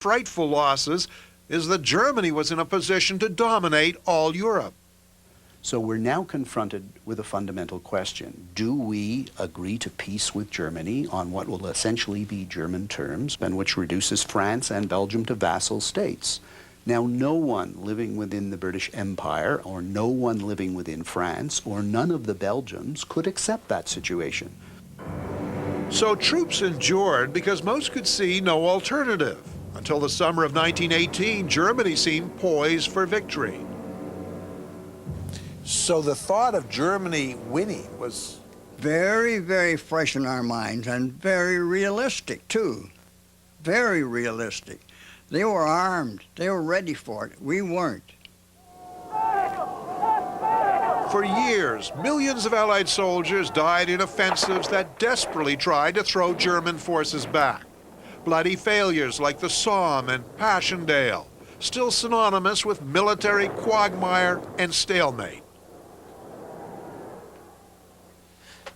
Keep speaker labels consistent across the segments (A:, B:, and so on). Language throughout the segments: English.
A: frightful losses is that Germany was in a position to dominate all Europe.
B: So we're now confronted with a fundamental question. Do we agree to peace with Germany on what will essentially be German terms, and which reduces France and Belgium to vassal states? Now, no one living within the British Empire, or no one living within France, or none of the Belgians could accept that situation.
A: So troops endured because most could see no alternative. Until the summer of 1918, Germany seemed poised for victory.
C: So the thought of Germany winning was
D: very, very fresh in our minds, and very realistic, too. Very realistic. They were armed. They were ready for it. We weren't.
A: For years, millions of Allied soldiers died in offensives that desperately tried to throw German forces back. Bloody failures like the Somme and Passchendaele, still synonymous with military quagmire and stalemate.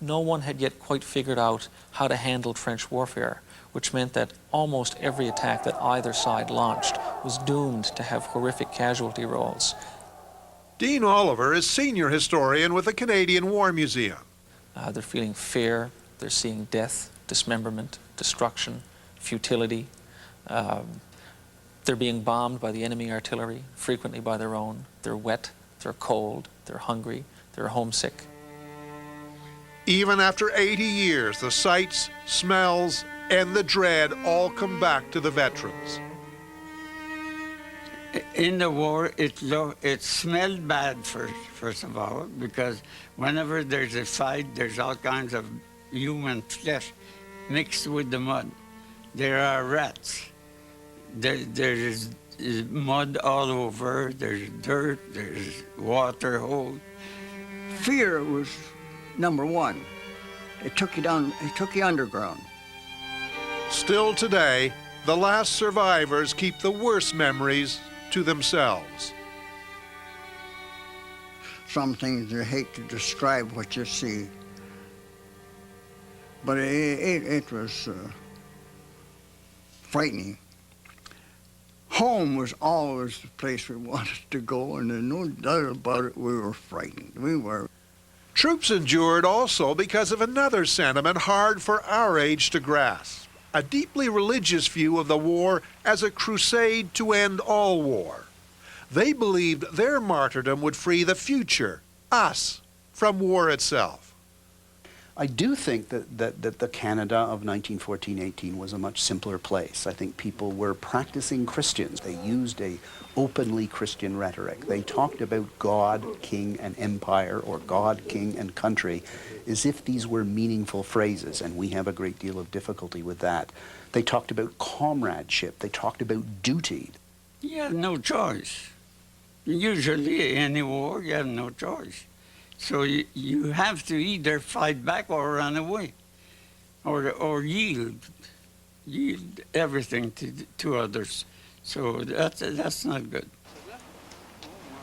E: No one had yet quite figured out how to handle trench warfare, which meant that almost every attack that either side launched was doomed to have horrific casualty rolls.
A: Dean Oliver is senior historian with the Canadian War Museum.
E: They're feeling fear, they're seeing death, dismemberment, destruction, futility. They're being bombed by the enemy artillery, frequently by their own. They're wet, they're cold, they're hungry, they're homesick.
A: Even after 80 years, the sights, smells, and the dread all come back to the veterans.
F: In the war, it smelled bad first of all, because whenever there's a fight, there's all kinds of human flesh mixed with the mud. There are rats. There's mud all over. There's dirt. There's water holes.
D: Fear was number one. It took you down, it took you underground.
A: Still today, the last survivors keep the worst memories to themselves.
D: Some things you hate to describe what you see, but it was frightening. Home was always the place we wanted to go, and there's no doubt about it, we were frightened. We were.
A: Troops endured also because of another sentiment hard for our age to grasp, a deeply religious view of the war as a crusade to end all war. They believed their martyrdom would free the future, us, from war itself.
B: I do think that the Canada of 1914-18 was a much simpler place. I think people were practicing Christians. They used a openly Christian rhetoric. They talked about God, king, and empire, or God, king, and country, as if these were meaningful phrases, and we have a great deal of difficulty with that. They talked about comradeship. They talked about duty.
F: You have no choice. Usually, in any war, you have no choice. So you have to either fight back or run away, or yield everything to others. So that's not good.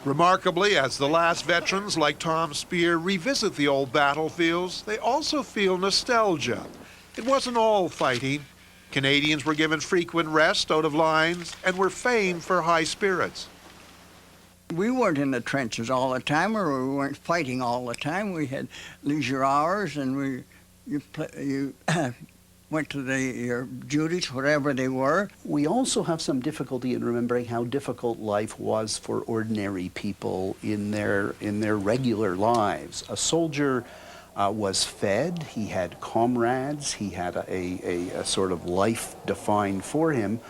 A: Remarkably, as the last veterans like Tom Spear revisit the old battlefields, they also feel nostalgia. It wasn't all fighting. Canadians were given frequent rest out of lines and were famed for high spirits.
D: We weren't in the trenches all the time, or we weren't fighting all the time. We had leisure hours, and you went to your duties, whatever they were.
B: We also have some difficulty in remembering how difficult life was for ordinary people in their regular lives. A soldier was fed, he had comrades, he had a sort of life defined for him.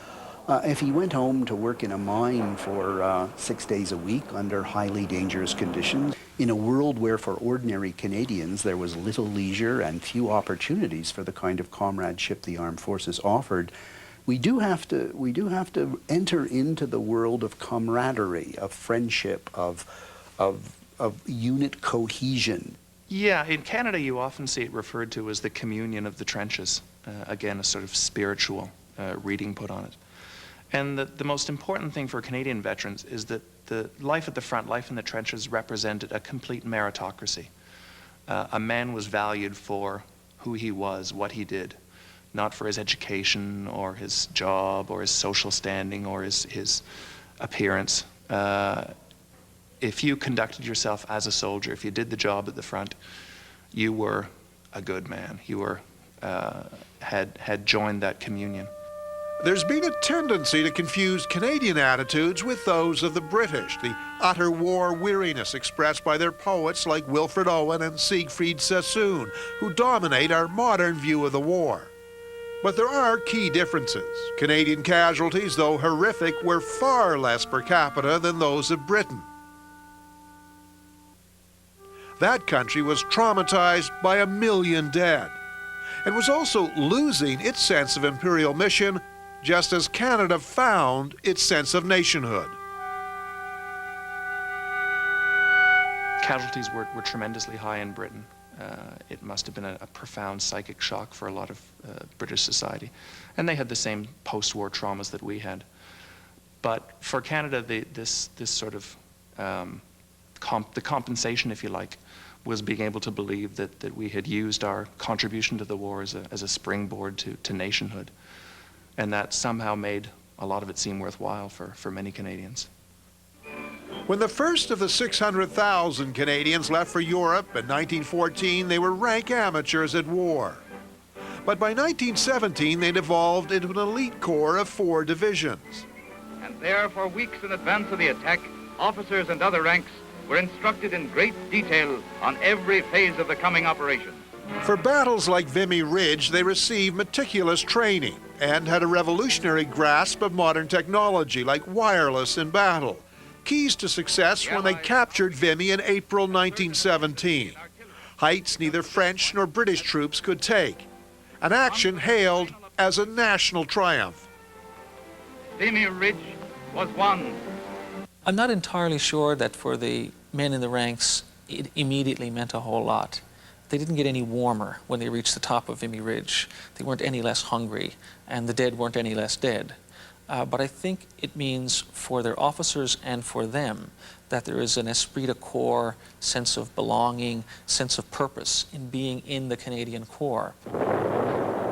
B: If he went home to work in a mine for 6 days a week under highly dangerous conditions, in a world where for ordinary Canadians there was little leisure and few opportunities for the kind of comradeship the armed forces offered, we do have to enter into the world of camaraderie, of friendship, of unit cohesion.
G: Yeah, in Canada you often see it referred to as the communion of the trenches. Again, a sort of spiritual reading put on it. And the most important thing for Canadian veterans is that the life at the front, life in the trenches, represented a complete meritocracy. A man was valued for who he was, what he did. not for his education or his job or his social standing or his appearance. If you conducted yourself as a soldier, if you did the job at the front, you were a good man. You were, had joined that communion.
A: There's been a tendency to confuse Canadian attitudes with those of the British, the utter war weariness expressed by their poets like Wilfred Owen and Siegfried Sassoon, who dominate our modern view of the war. But there are key differences. Canadian casualties, though horrific, were far less per capita than those of Britain. That country was traumatized by 1 million dead, and was also losing its sense of imperial mission, just as Canada found its sense of nationhood.
G: Casualties were tremendously high in Britain. It must have been a profound psychic shock for a lot of British society. And they had the same post-war traumas that we had. But for Canada, this sort of the compensation, if you like, was being able to believe that we had used our contribution to the war as a springboard to nationhood. And that somehow made a lot of it seem worthwhile for many Canadians.
A: When the first of the 600,000 Canadians left for Europe in 1914, they were rank amateurs at war. But by 1917, they'd evolved into an elite corps of 4 divisions.
H: And there, for weeks in advance of the attack, officers and other ranks were instructed in great detail on every phase of the coming operation.
A: For battles like Vimy Ridge, they received meticulous training and had a revolutionary grasp of modern technology like wireless in battle, keys to success when they captured Vimy in April 1917. Heights neither French nor British troops could take, an action hailed as a national triumph.
H: Vimy Ridge was won.
E: I'm not entirely sure that for the men in the ranks it immediately meant a whole lot. They didn't get any warmer when they reached the top of Vimy Ridge. They weren't any less hungry, and the dead weren't any less dead. But I think it means for their officers and for them that there is an esprit de corps, sense of belonging, sense of purpose in being in the Canadian Corps.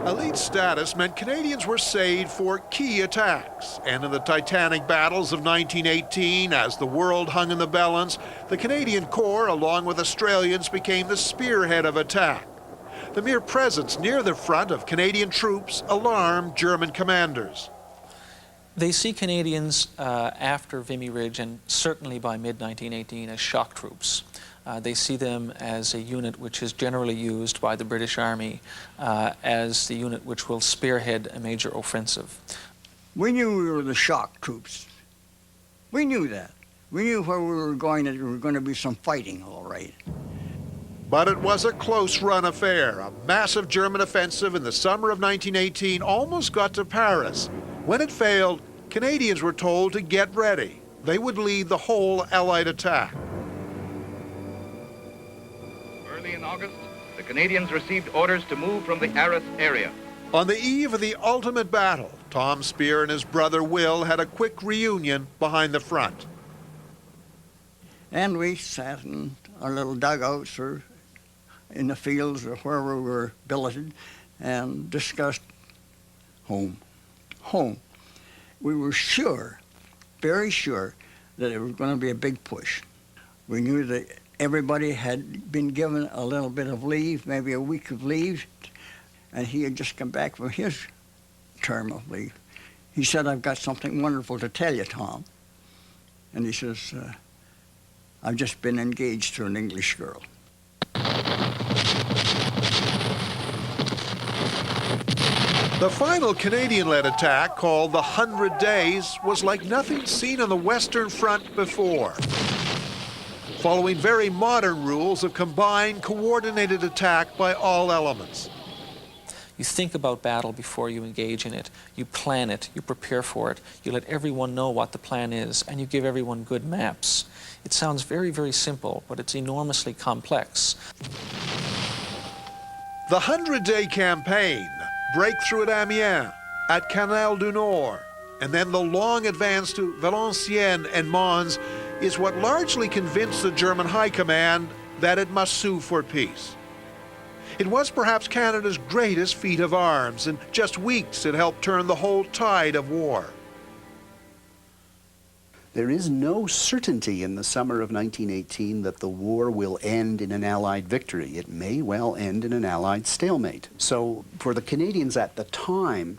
A: Elite status meant Canadians were saved for key attacks, and in the titanic battles of 1918, as the world hung in the balance, the Canadian Corps, along with Australians, became the spearhead of attack. The mere presence near the front of Canadian troops alarmed German commanders.
E: They see Canadians after Vimy Ridge, and certainly by mid-1918, as shock troops. They see them as a unit which is generally used by the British Army as the unit which will spearhead a major offensive.
D: We knew we were the shock troops. We knew that. We knew where we were going, that there was going to be some fighting, all right.
A: But it was a close-run affair. A massive German offensive in the summer of 1918 almost got to Paris. When it failed, Canadians were told to get ready. They would lead the whole Allied attack.
H: Early in August, the Canadians received orders to move from the Arras area.
A: On the eve of the ultimate battle, Tom Spear and his brother Will had a quick reunion behind the front.
D: And we sat in our little dugouts or in the fields or where we were billeted and discussed home. Home. We were sure, very sure, that it was going to be a big push. We knew that everybody had been given a little bit of leave, maybe a week of leave, and he had just come back from his term of leave. He said, "I've got something wonderful to tell you, Tom." And he says, "I've just been engaged to an English girl."
A: The final Canadian-led attack, called the 100 Days, was like nothing seen on the Western Front before. Following very modern rules of combined, coordinated attack by all elements.
E: You think about battle before you engage in it. You plan it, you prepare for it, you let everyone know what the plan is, and you give everyone good maps. It sounds very, very simple, but it's enormously complex.
A: The 100-day campaign, breakthrough at Amiens, at Canal du Nord, and then the long advance to Valenciennes and Mons, is what largely convinced the German High Command that it must sue for peace. It was perhaps Canada's greatest feat of arms. In just weeks, it helped turn the whole tide of war.
B: There is no certainty in the summer of 1918 that the war will end in an Allied victory. It may well end in an Allied stalemate. So for the Canadians at the time,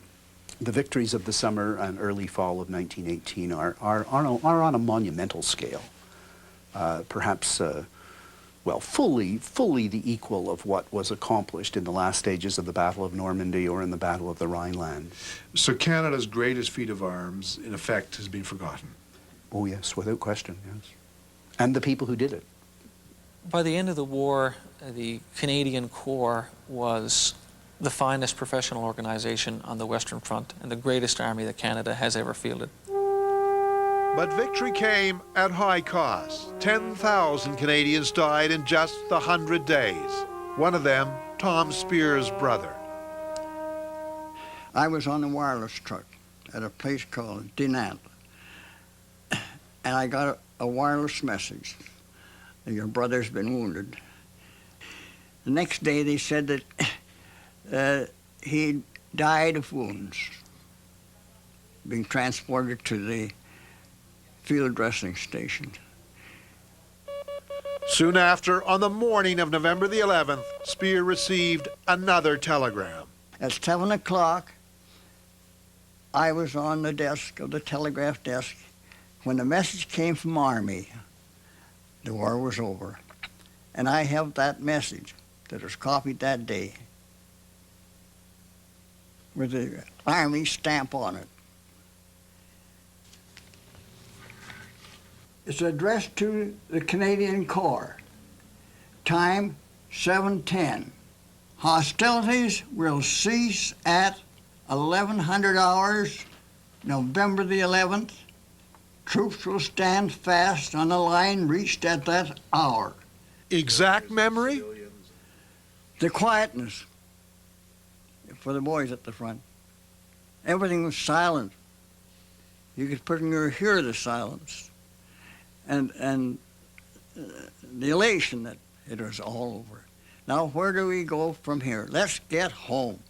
B: the victories of the summer and early fall of 1918 are on a monumental scale. Perhaps, well, fully the equal of what was accomplished in the last stages of the Battle of Normandy or in the Battle of the Rhineland.
C: So Canada's greatest feat of arms, in effect, has been forgotten.
B: Oh yes, without question, yes. And the people who did it.
E: By the end of the war, the Canadian Corps was the finest professional organization on the Western Front and the greatest army that Canada has ever fielded.
A: But victory came at high cost. 10,000 Canadians died in just the 100 days. One of them, Tom Spear's brother.
D: I was on a wireless truck at a place called Dinant, and I got a wireless message that your brother's been wounded. The next day they said that he died of wounds, being transported to the field dressing station.
A: Soon after, on the morning of November the 11th, Spear received another telegram.
D: At 7 o'clock, I was on the desk of the telegraph desk when the message came from Army. The war was over. And I have that message that was copied that day with the Army stamp on it. It's addressed to the Canadian Corps. Time 7:10. Hostilities will cease at 1100 hours, November the 11th. Troops will stand fast on the line reached at that hour.
A: Exact memory?
D: The quietness for the boys at the front. Everything was silent. You could pretty near hear the silence. And the elation that it was all over. Now, where do we go from here? Let's get home.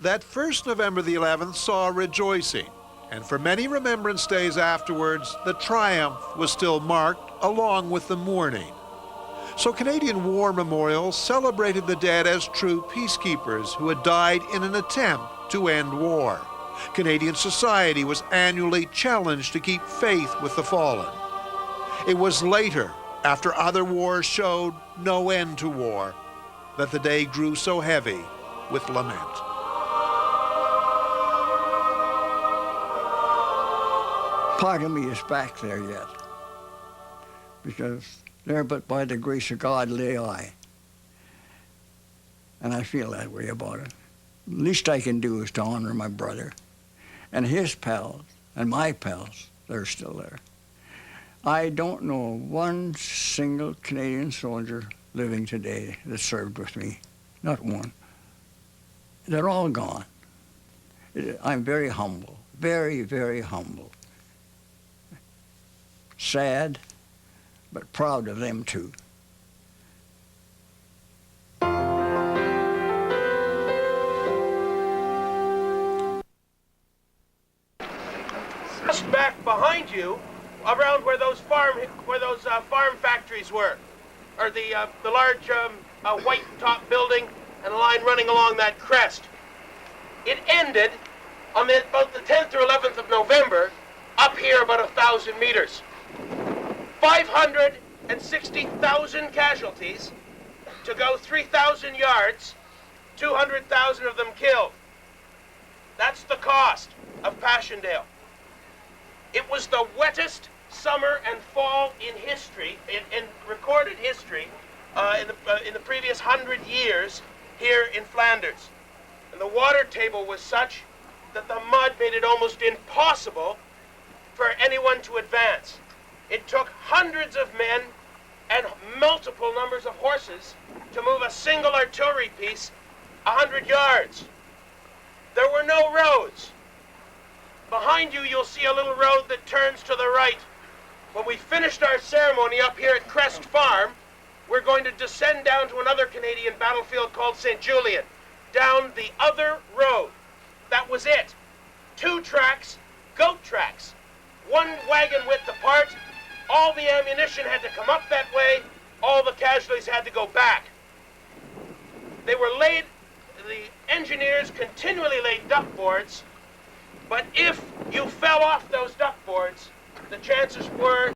A: That first November the 11th saw rejoicing, and for many Remembrance Days afterwards, the triumph was still marked along with the mourning. So Canadian War Memorials celebrated the dead as true peacekeepers who had died in an attempt to end war. Canadian society was annually challenged to keep faith with the fallen. It was later, after other wars showed no end to war, that the day grew so heavy with lament.
D: Part of me is back there yet, because there but by the grace of God lay I. And I feel that way about it. The least I can do is to honor my brother and his pals and my pals that are still there. I don't know one single Canadian soldier living today that served with me. Not one. They're all gone. I'm very humble, very, very humble. Sad, but proud of them too.
I: Just back behind you, around where those farm factories were, or the large white top building and a line running along that crest. It ended on about the 10th or 11th of November, up here about 1,000 meters. 560,000 casualties to go 3,000 yards, 200,000 of them killed. That's the cost of Passchendaele. It was the wettest summer and fall in history, in recorded history, in the previous 100 years here in Flanders. And the water table was such that the mud made it almost impossible for anyone to advance. It took hundreds of men and multiple numbers of horses to move a single artillery piece 100 yards. There were no roads. Behind you, you'll see a little road that turns to the right. When we finished our ceremony up here at Crest Farm, we're going to descend down to another Canadian battlefield called St. Julian, down the other road. That was it. 2 tracks, goat tracks, 1 wagon width apart. All the ammunition had to come up that way. All the casualties had to go back. They were laid, the engineers continually laid duck boards, but if you fell off those duck boards, the chances were